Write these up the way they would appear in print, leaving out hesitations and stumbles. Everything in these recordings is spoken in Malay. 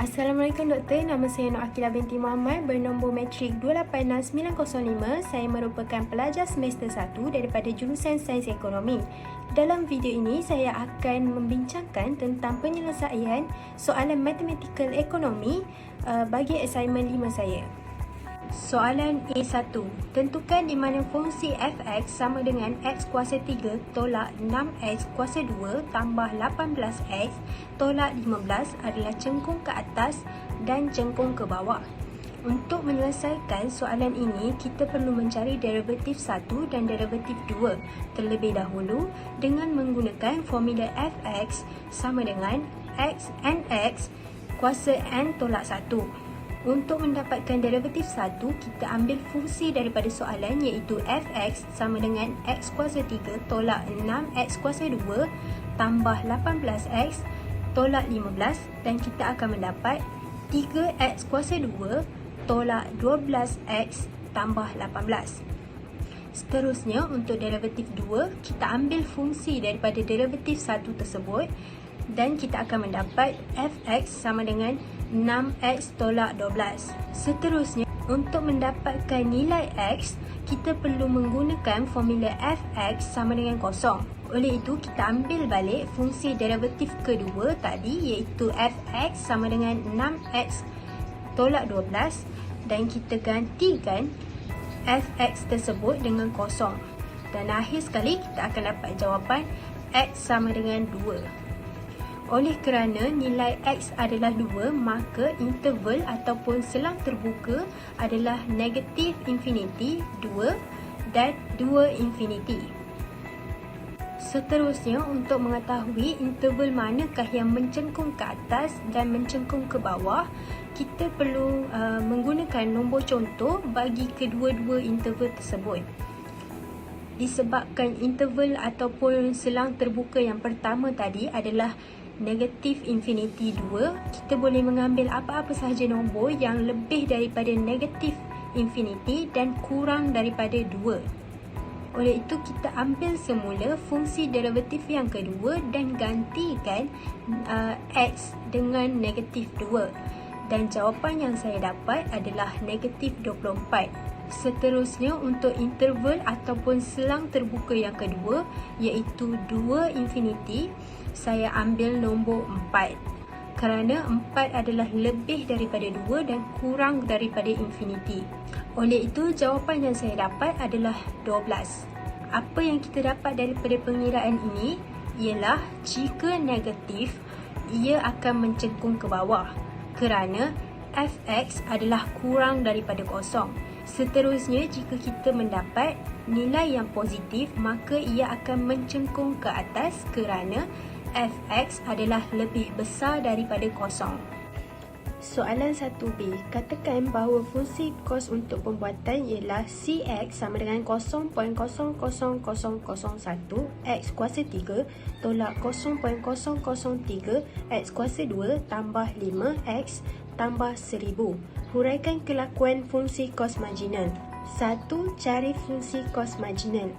Assalamualaikum Doktor, nama saya Nur Akilah binti Muhammad bernombor matrik 286905. Saya merupakan pelajar semester 1 daripada jurusan Sains Ekonomi. Dalam video ini, saya akan membincangkan tentang penyelesaian soalan matematikal ekonomi bagi assignment 5 saya. Soalan A1. Tentukan di mana fungsi fx sama dengan x kuasa 3 tolak 6x kuasa 2 tambah 18x tolak 15 adalah cengkung ke atas dan cengkung ke bawah. Untuk menyelesaikan soalan ini, kita perlu mencari derivatif 1 dan derivatif 2 terlebih dahulu dengan menggunakan formula fx sama dengan x nx kuasa n tolak 1. Untuk mendapatkan derivatif 1, kita ambil fungsi daripada soalan iaitu fx sama dengan x kuasa 3 tolak 6x kuasa 2 tambah 18x tolak 15 dan kita akan mendapat 3x kuasa 2 tolak 12x tambah 18. Seterusnya, untuk derivatif 2, kita ambil fungsi daripada derivatif 1 tersebut dan kita akan mendapat fx sama dengan 6x tolak 12. Seterusnya, untuk mendapatkan nilai x, kita perlu menggunakan formula fx sama dengan kosong. Oleh itu, kita ambil balik fungsi derivatif kedua tadi iaitu fx sama dengan 6x tolak 12 dan kita gantikan fx tersebut dengan kosong. Dan akhir sekali, kita akan dapat jawapan x sama dengan 2. Oleh kerana nilai x adalah 2, maka interval ataupun selang terbuka adalah negatif infinity 2 dan 2 infinity. Seterusnya, untuk mengetahui interval manakah yang mencengkung ke atas dan mencengkung ke bawah, kita perlu menggunakan nombor contoh bagi kedua-dua interval tersebut. Disebabkan interval ataupun selang terbuka yang pertama tadi adalah negatif infinity 2, kita boleh mengambil apa-apa sahaja nombor yang lebih daripada negatif infinity dan kurang daripada 2. Oleh itu, kita ambil semula fungsi derivatif yang kedua dan gantikan x dengan negatif 2. Dan jawapan yang saya dapat adalah negatif 24. Seterusnya, untuk interval ataupun selang terbuka yang kedua iaitu 2 infinity, saya ambil nombor 4 kerana 4 adalah lebih daripada 2 dan kurang daripada infinity. Oleh itu, jawapan yang saya dapat adalah 12. Apa yang kita dapat daripada pengiraan ini ialah jika negatif, ia akan mencengkung ke bawah kerana fx adalah kurang daripada kosong. Seterusnya, jika kita mendapat nilai yang positif, maka ia akan mencengkung ke atas kerana fx adalah lebih besar daripada kosong. Soalan 1b, katakan bahawa fungsi kos untuk pembuatan ialah cx sama dengan 0.00001 x kuasa 3 tolak 0.003 x kuasa 2 tambah 5x tambah 1000. Huraikan kelakuan fungsi kos marginal. 1. Cari fungsi kos marginal.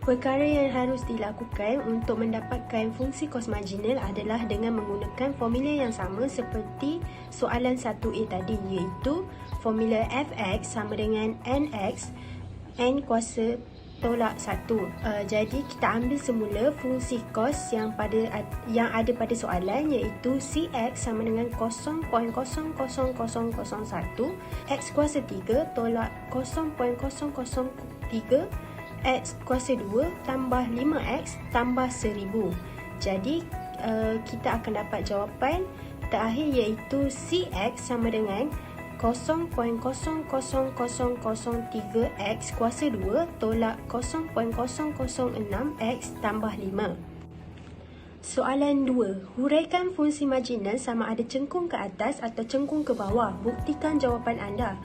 Perkara yang harus dilakukan untuk mendapatkan fungsi kos marginal adalah dengan menggunakan formula yang sama seperti soalan 1a tadi, iaitu formula fx sama dengan nx n kuasa tolak 1. Jadi kita ambil semula fungsi kos yang ada pada soalan iaitu cx sama dengan 0.00001 x kuasa 3 tolak 0.003 x kuasa 2 tambah 5x tambah 1000. Jadi kita akan dapat jawapan terakhir iaitu cx sama dengan 0.00003x kuasa 2 tolak 0.006x tambah 5. Soalan 2. Huraikan fungsi marginal sama ada cengkung ke atas atau cengkung ke bawah. Buktikan jawapan anda.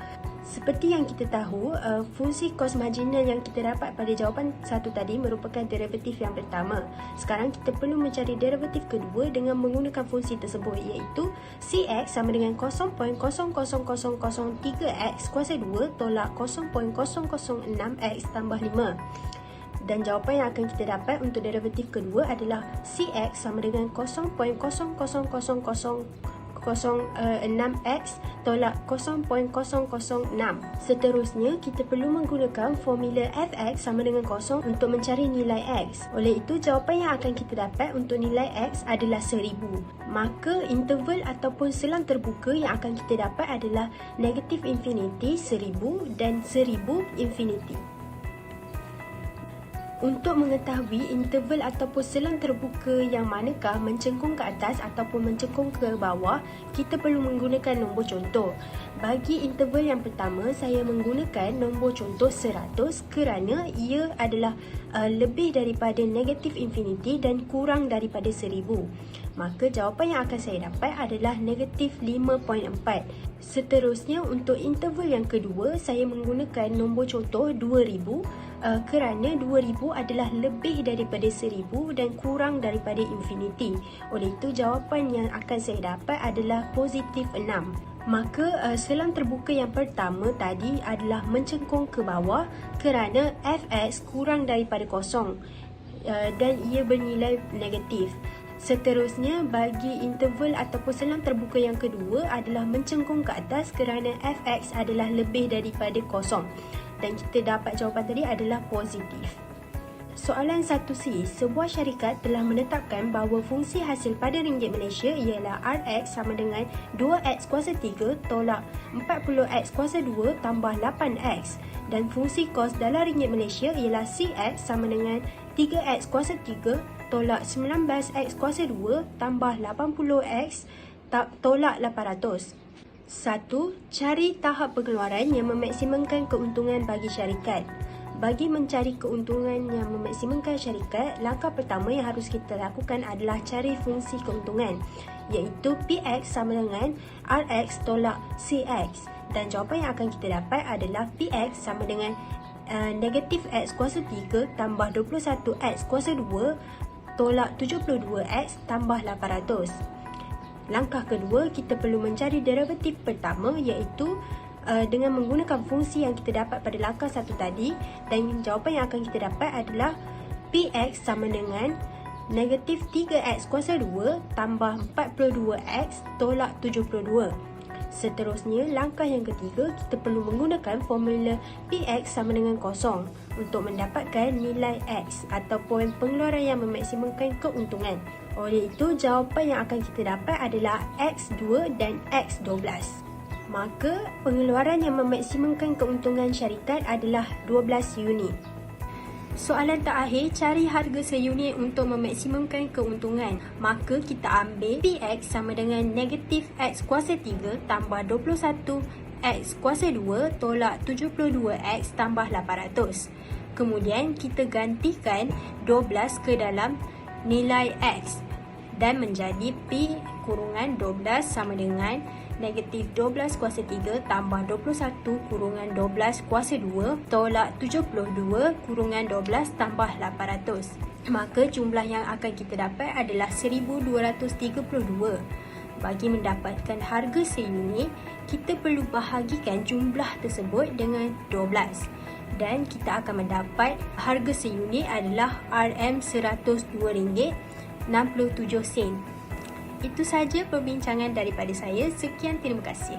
Seperti yang kita tahu, fungsi kos marginal yang kita dapat pada jawapan 1 tadi merupakan derivatif yang pertama. Sekarang kita perlu mencari derivatif kedua dengan menggunakan fungsi tersebut iaitu cx sama dengan 0.00003x kuasa 2 tolak 0.006x tambah 5. Dan jawapan yang akan kita dapat untuk derivatif kedua adalah cx sama dengan 0.000 0.006x tolak 0.006. Seterusnya, kita perlu menggunakan formula fx sama dengan 0 untuk mencari nilai x. Oleh itu, jawapan yang akan kita dapat untuk nilai x adalah 1000. Maka, interval ataupun selang terbuka yang akan kita dapat adalah negatif infinity 1000 dan 1000 infinity. Untuk mengetahui interval ataupun selang terbuka yang manakah mencengkung ke atas ataupun mencengkung ke bawah, kita perlu menggunakan nombor contoh. Bagi interval yang pertama, saya menggunakan nombor contoh 100 kerana ia adalah lebih daripada negatif infinity dan kurang daripada 1000. Maka jawapan yang akan saya dapat adalah negatif 5.4. Seterusnya, untuk interval yang kedua, saya menggunakan nombor contoh 2000 kerana 2000 adalah lebih daripada 1000 dan kurang daripada infinity. Oleh itu, jawapan yang akan saya dapat adalah positif 6. Maka selang terbuka yang pertama tadi adalah mencengkung ke bawah kerana fx kurang daripada 0 dan ia bernilai negatif. Seterusnya, bagi interval ataupun selang terbuka yang kedua adalah mencengkung ke atas kerana fx adalah lebih daripada 0 dan kita dapat jawapan tadi adalah positif. Soalan 1C, sebuah syarikat telah menetapkan bahawa fungsi hasil pada ringgit Malaysia ialah Rx sama dengan 2x kuasa 3 tolak 40x kuasa 2 tambah 8x dan fungsi kos dalam ringgit Malaysia ialah Cx sama dengan 3x kuasa 3 tolak 19x kuasa 2 tambah 80x tolak 800. 1. Cari tahap pengeluaran yang memaksimumkan keuntungan bagi syarikat. Bagi mencari keuntungan yang memaksimumkan syarikat, langkah pertama yang harus kita lakukan adalah cari fungsi keuntungan, iaitu Px sama dengan Rx tolak Cx. Dan jawapan yang akan kita dapat adalah Px sama dengan negatif x kuasa 3 tambah 21x kuasa 2 tolak 72x tambah 800. Langkah kedua, kita perlu mencari derivatif pertama, iaitu dengan menggunakan fungsi yang kita dapat pada langkah 1 tadi, dan jawapan yang akan kita dapat adalah Px sama dengan negatif 3x kuasa 2 tambah 42x tolak 72. Seterusnya, langkah yang ketiga, kita perlu menggunakan formula Px sama dengan 0 untuk mendapatkan nilai x ataupun pengeluaran yang memaksimumkan keuntungan. Oleh itu, jawapan yang akan kita dapat adalah X2 dan X12. Maka, pengeluaran yang memaksimumkan keuntungan syarikat adalah 12 unit. Soalan terakhir, cari harga seunit untuk memaksimumkan keuntungan. Maka, kita ambil Px sama dengan negatif x kuasa 3 tambah 21x kuasa 2 tolak 72x tambah 800. Kemudian, kita gantikan 12 ke dalam nilai x dan menjadi P kurungan 12 sama dengan negatif 12 kuasa 3 tambah 21 kurungan 12 kuasa 2 tolak 72 kurungan 12 tambah 800. Maka jumlah yang akan kita dapat adalah 1232. Bagi mendapatkan harga seunit, kita perlu bahagikan jumlah tersebut dengan 12. Dan kita akan mendapat harga seunit adalah RM102.67. Itu sahaja perbincangan daripada saya. Sekian, terima kasih.